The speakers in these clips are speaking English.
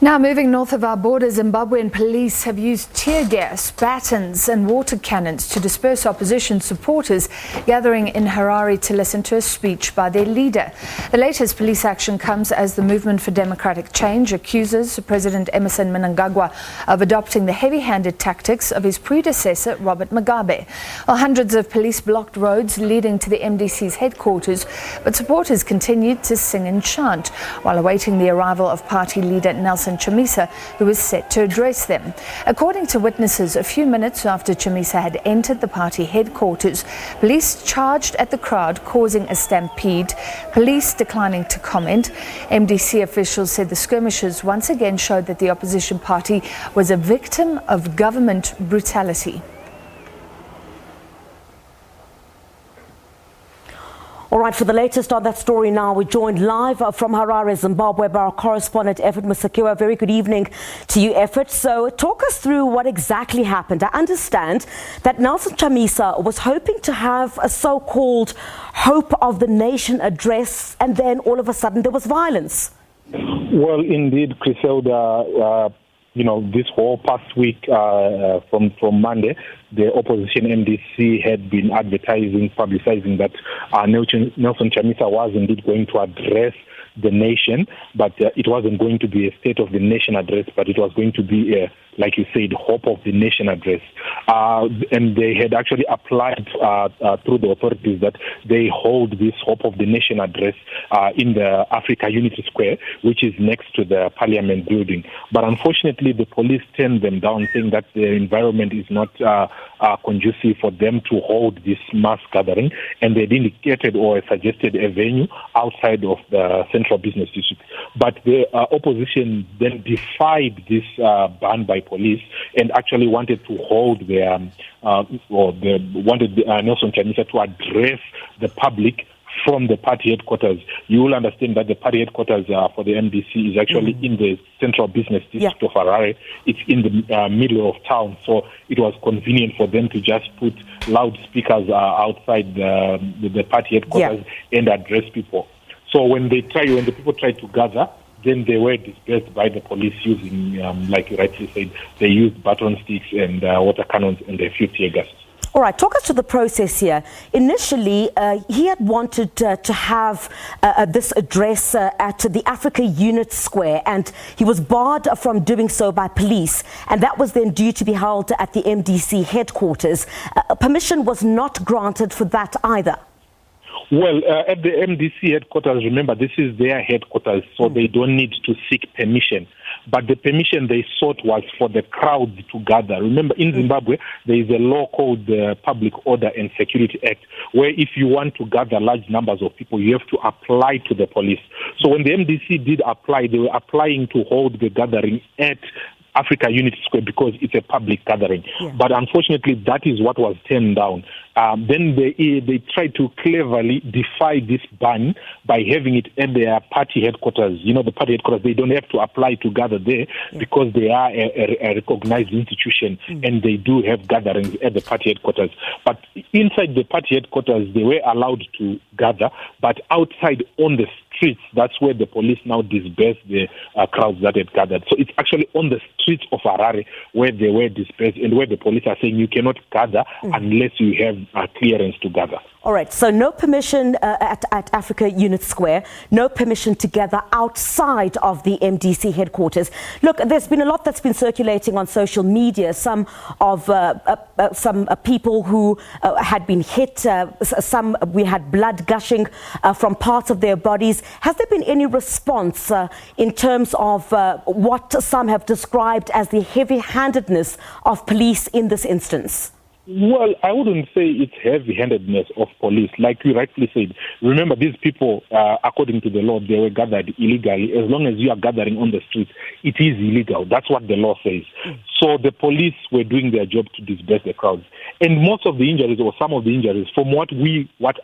Now moving north of our border, Zimbabwean police have used tear gas, batons and water cannons to disperse opposition supporters gathering in Harare to listen to a speech by their leader. The latest police action comes as the Movement for Democratic Change accuses President Emmerson Mnangagwa of adopting the heavy-handed tactics of his predecessor, Robert Mugabe. Well, hundreds of police blocked roads leading to the MDC's headquarters, but supporters continued to sing and chant while awaiting the arrival of party leader Nelson Chamisa, who was set to address them. According to witnesses, a few minutes after Chamisa had entered the party headquarters, police charged at the crowd, causing a stampede, police declining to comment. MDC officials said the skirmishes once again showed that the opposition party was a victim of government brutality. All right, for the latest on that story now, we're joined live from Harare, Zimbabwe by our correspondent, Ephert Musekiwa. Very good evening to you, Ephert. So talk us through what exactly happened. I understand that Nelson Chamisa was hoping to have a so-called Hope of the Nation address, and then all of a sudden there was violence. Well, indeed, Griselda, this whole past week from Monday, the opposition MDC had been publicizing that Nelson Chamisa was indeed going to address the nation, but it wasn't going to be a State of the Nation address, but it was going to be like you said, Hope of the Nation address. And they had actually applied through the authorities that they hold this Hope of the Nation address in the Africa Unity Square, which is next to the Parliament building. But unfortunately, the police turned them down, saying that the environment is not conducive for them to hold this mass gathering, and they indicated or suggested a venue outside of the Central Business District. But the opposition then defied this ban by police and actually wanted to hold wanted Nelson Chamisa to address the public from the party headquarters. You will understand that the party headquarters for the MDC is actually in the Central Business District of Harare. It's in the middle of town, so it was convenient for them to just put loudspeakers outside the party headquarters and address people. So when the people tried to gather, then they were dispersed by the police using, like you rightly said, they used baton sticks and water cannons and a few tear gases. All right, talk us through the process here. Initially, he had wanted to have this address at the Africa Unity Square, and he was barred from doing so by police, and that was then due to be held at the MDC headquarters. Permission was not granted for that either. Well, at the MDC headquarters, remember, this is their headquarters, so they don't need to seek permission. But the permission they sought was for the crowd to gather. Remember, in Zimbabwe, there is a law called the Public Order and Security Act, where if you want to gather large numbers of people, you have to apply to the police. So when the MDC did apply, they were applying to hold the gathering at Africa Unity Square because it's a public gathering. But unfortunately, that is what was turned down. Then they tried to cleverly defy this ban by having it at their party headquarters. You know, the party headquarters, they don't have to apply to gather there because they are a recognized institution and they do have gatherings at the party headquarters. But inside the party headquarters, they were allowed to gather, but outside on the streets, that's where the police now dispersed the crowds that had gathered. So it's actually on the streets of Harare where they were dispersed and where the police are saying you cannot gather unless you have clearance to gather. All right, so no permission at Africa Unity Square, no permission to gather outside of the MDC headquarters. Look, there's been a lot that's been circulating on social media. Some people who had been hit, some we had blood gushing from parts of their bodies. Has there been any response in terms of what some have described as the heavy-handedness of police in this instance? Well, I wouldn't say it's heavy-handedness of police. Like you rightly said, remember these people, according to the law, they were gathered illegally. As long as you are gathering on the streets, it is illegal. That's what the law says. So the police were doing their job to disperse the crowds. And most of the injuries, or some of the injuries, from what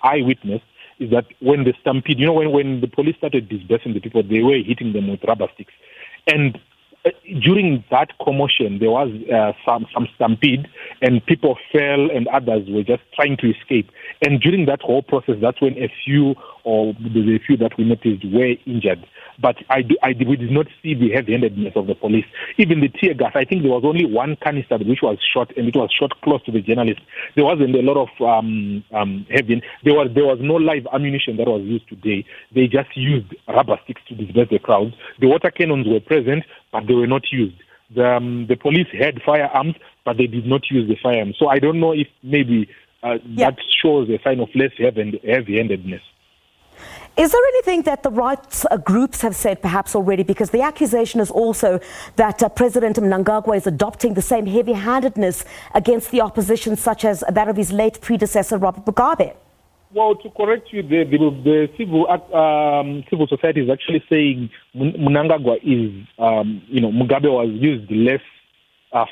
I witnessed, is that when the stampede, when the police started dispersing the people, they were hitting them with rubber sticks. And during that commotion, there was some stampede, and people fell and others were just trying to escape. And during that whole process, that's when a few that we noticed were injured. But we did not see the heavy-handedness of the police. Even the tear gas, I think there was only one canister which was shot, and it was shot close to the journalist. There wasn't a lot of heavy. There was no live ammunition that was used today. They just used rubber sticks to disperse the crowds. The water cannons were present, but they were not used. The police had firearms, but they did not use the firearms. So I don't know if maybe that shows a sign of less heavy-handedness. Is there anything that the rights groups have said perhaps already? Because the accusation is also that President Mnangagwa is adopting the same heavy-handedness against the opposition, such as that of his late predecessor, Robert Mugabe. Well, to correct you, the civil society is actually saying Mnangagwa is, Mugabe was used less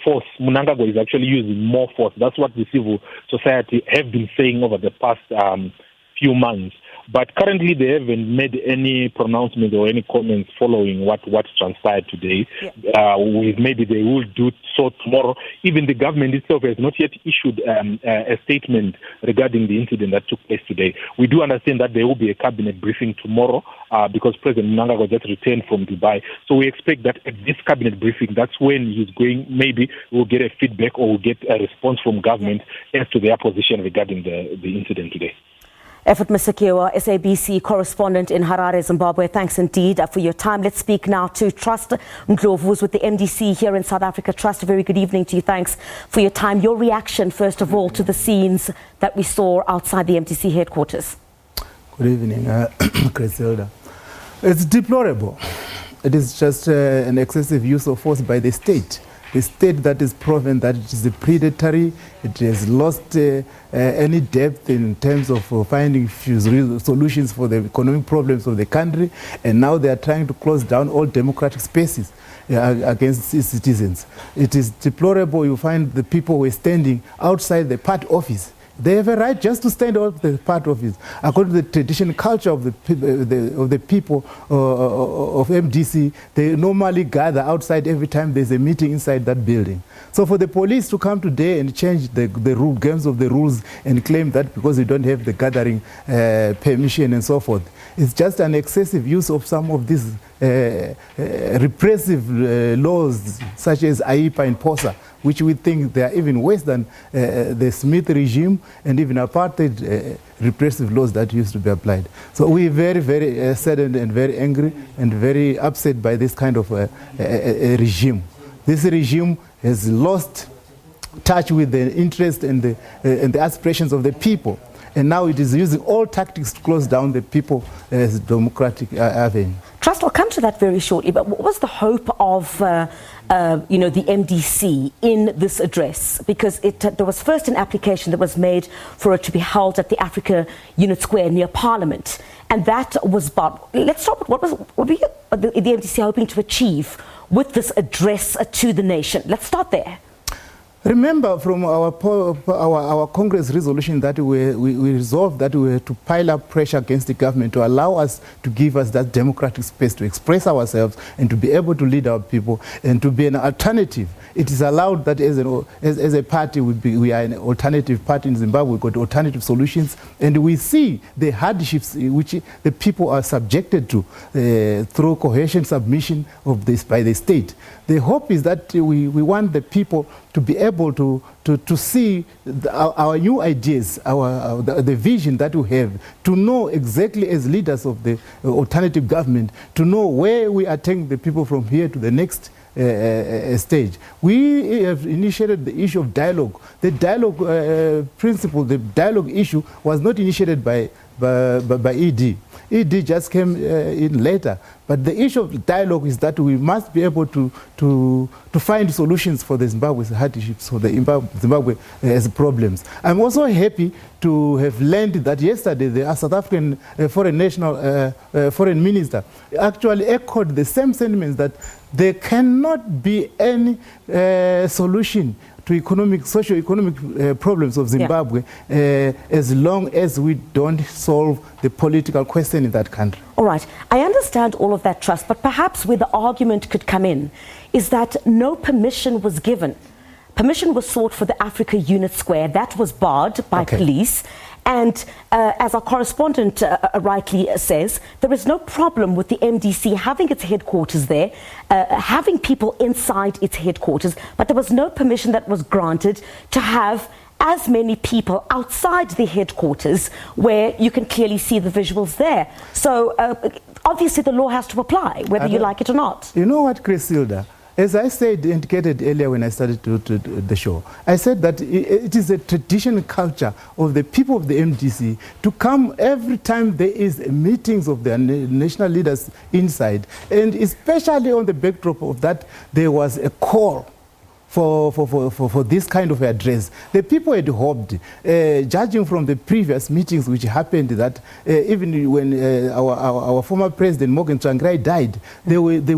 force. Mnangagwa is actually using more force. That's what the civil society have been saying over the past few months. But currently they haven't made any pronouncement or any comments following what transpired today. Yeah. Maybe they will do so tomorrow. Even the government itself has not yet issued a statement regarding the incident that took place today. We do understand that there will be a cabinet briefing tomorrow because President Mnangagwa just returned from Dubai. So we expect that at this cabinet briefing, that's when he's going, maybe we'll get a feedback or we'll get a response from government as to their position regarding the incident today. Ephert Musekiwa, SABC correspondent in Harare, Zimbabwe. Thanks indeed for your time. Let's speak now to Trust Ndlovu, who's with the MDC here in South Africa. Trust, a very good evening to you. Thanks for your time. Your reaction, first of all, to the scenes that we saw outside the MDC headquarters. Good evening, Griselda. It's deplorable. It is just an excessive use of force by the state. The state that is proven that it is predatory, it has lost any depth in terms of finding solutions for the economic problems of the country, and now they are trying to close down all democratic spaces against its citizens. It is deplorable. You find the people who are standing outside the party office. They have a right just to stand out the part of it. According to the traditional culture of the people of MDC, they normally gather outside every time there's a meeting inside that building. So for the police to come today and change the games of the rules and claim that because you don't have the gathering permission and so forth, it's just an excessive use of some of these repressive laws such as AIPA and POSA, which we think they are even worse than the Smith regime and even apartheid repressive laws that used to be applied. So we're very, very saddened and very angry and very upset by this kind of regime. This regime has lost touch with the interest and the aspirations of the people. And now it is using all tactics to close down the people as democratic avenue. Trust, I'll come to that very shortly, but what was the hope of the MDC in this address? Because there was first an application that was made for it to be held at the Africa Unit Square near Parliament, and that was about. Let's start with what were the MDC hoping to achieve with this address to the nation? Let's start there. Remember from our Congress resolution that we resolved that we were to pile up pressure against the government to allow us to give us that democratic space to express ourselves and to be able to lead our people and to be an alternative. It is allowed that as a party we are an alternative party in Zimbabwe. We've got alternative solutions, and we see the hardships which the people are subjected to through cohesion submission of this by the state. The hope is that we want the people to be able to see our new ideas, the vision that we have, to know exactly as leaders of the alternative government, to know where we are taking the people from here to the next stage. We have initiated the issue of dialogue. The dialogue principle, the dialogue issue was not initiated by ED. ED just came in later. But the issue of dialogue is that we must be able to find solutions for the Zimbabwe's hardships, for the Zimbabwe has problems. I'm also happy to have learned that yesterday the South African foreign minister actually echoed the same sentiments that there cannot be any solution to socio-economic problems of Zimbabwe as long as we don't solve the political question in that country. All right. I understand all of that, Trust, but perhaps where the argument could come in is that no permission was given permission was sought for the Africa Unit Square. That was barred by police. And as our correspondent rightly says, there is no problem with the MDC having its headquarters there, having people inside its headquarters, but there was no permission that was granted to have as many people outside the headquarters where you can clearly see the visuals there. So obviously the law has to apply, whether you like it or not. You know what, Griselda? As I indicated earlier when I started the show, I said that it is a traditional culture of the people of the MDC to come every time there is meetings of the national leaders inside, and especially on the backdrop of that, there was a call for this kind of address. The people had hoped, judging from the previous meetings which happened, that even when our former president, Morgan Tsvangirai, died, they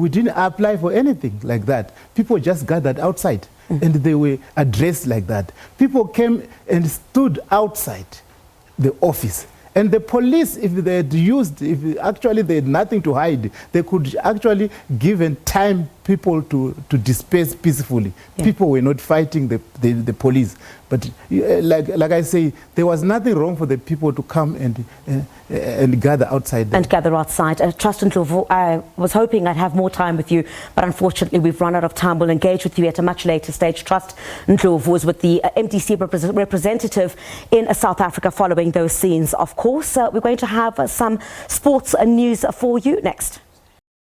didn't apply for anything like that. People just gathered outside and they were addressed like that. People came and stood outside the office. And the police, if they actually they had nothing to hide, they could actually give time people to disperse peacefully. Yeah. People were not fighting the police. But like I say, there was nothing wrong for the people to come and gather outside. And gather outside. Trust Ndlovu, I was hoping I'd have more time with you, but unfortunately we've run out of time. We'll engage with you at a much later stage. Trust Ndlovu was with the MDC representative in South Africa following those scenes. Of course, we're going to have some sports news for you next.